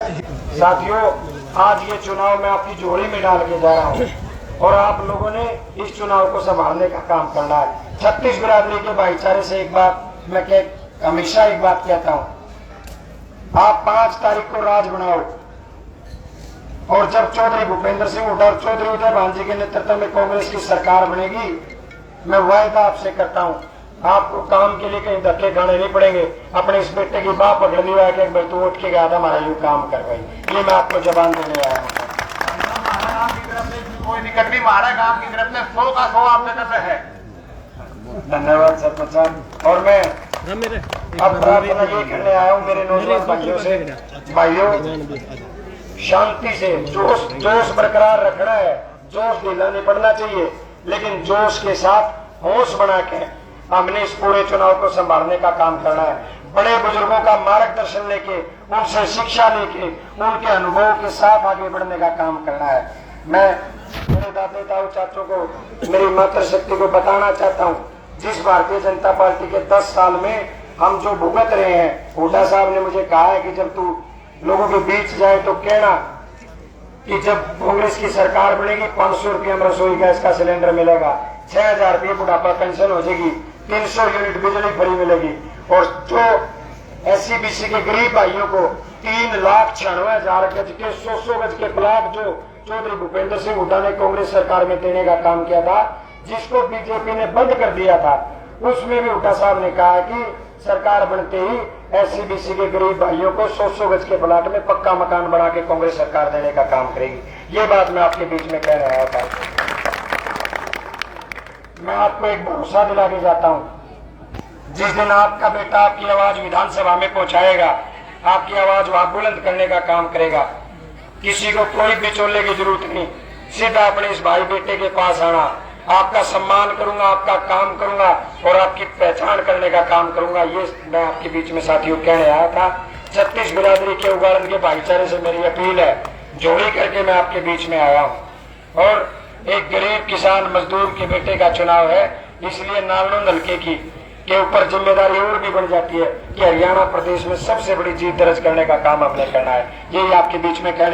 साथियों, आज ये चुनाव मैं आपकी झोली में डाल के जा रहा हूँ और आप लोगों ने इस चुनाव को संभालने का काम करना है। छत्तीस बिरादरी के भाईचारे से एक बात मैं हमेशा एक बात कहता हूँ, आप 5 तारीख को राज बनाओ और जब चौधरी भूपेंद्र सिंह हुड्डा और चौधरी उदय भान जी के नेतृत्व में कांग्रेस की सरकार बनेगी, मैं वायदा आपसे करता हूँ, आपको काम के लिए कहीं धक्के खाने नहीं पड़ेंगे। अपने इस बेटे की बात पकड़नी हुआ कि भाई तू उठ के गया था, हमारा यू काम कर भाई, ये मैं आपको जबान देने आया हूँ। कोई दिक्कत नहीं, हमारा काम की तरफ से 100 का 100 आपके तरफ है। धन्यवाद सरपंच साहब। और मैं अब प्रार्थना ये करने आया हूँ मेरे नौजवान भाइयों से, भाइयों शांति से जोश बरकरार रखना है, जोश ढीला नहीं पड़ना चाहिए, लेकिन जोश के साथ होश बना के हमने इस पूरे चुनाव को संभालने का काम करना है। बड़े बुजुर्गों का मार्गदर्शन लेके, उनसे शिक्षा लेके, उनके अनुभव के साथ आगे बढ़ने का काम करना है। मैं मेरे दादे ताऊ चाचों को, मेरी मातृशक्ति को बताना चाहता हूँ, जिस भारतीय जनता पार्टी के 10 साल में हम जो भुगत रहे हैं, हुड्डा साहब ने मुझे कहा है कि जब तू लोगों के बीच जाए तो कहना कि जब कांग्रेस की सरकार बनेगी 500 रुपये में रसोई गैस का सिलेंडर मिलेगा, 6000 रुपये बुढ़ापा पेंशन हो जाएगी, 300 यूनिट बिजली फ्री मिलेगी, और जो SC/BC के गरीब भाइयों को 3,96,000 गज के 100 गज के प्लाट जो चौधरी भूपेंद्र सिंह हुड्डा ने कांग्रेस सरकार में देने का काम किया था, जिसको बीजेपी ने बंद कर दिया था, उसमें भी हुड्डा साहब ने कहा कि सरकार बनते ही SC/BC के गरीब भाइयों को 100 गज के प्लाट में पक्का मकान बना के कांग्रेस सरकार देने का काम करेगी। ये बात मैं आपके बीच में कह रहा था। मैं आपको एक भरोसा दिला के जाता हूँ, जिस दिन आपका बेटा आपकी आवाज विधानसभा में पहुंचाएगा, आपकी आवाज वहां बुलंद करने का काम करेगा, किसी को कोई बिचौले की जरूरत नहीं, सीधा अपने इस भाई बेटे के पास आना, आपका सम्मान करूंगा, आपका काम करूंगा और आपकी पहचान करने का काम करूंगा। ये मैं आपके बीच में साथियों कहने आया था। 36 बिरादरी के उगाड़न के भाईचारे से मेरी अपील है, जोड़ी करके मैं आपके बीच में आया हूँ। और एक गरीब किसान मजदूर के बेटे का चुनाव है, इसलिए नालंद हल्के के ऊपर जिम्मेदारी और भी बढ़ जाती है कि हरियाणा प्रदेश में सबसे बड़ी जीत दर्ज करने का काम हमने करना है। यही आपके बीच में कहने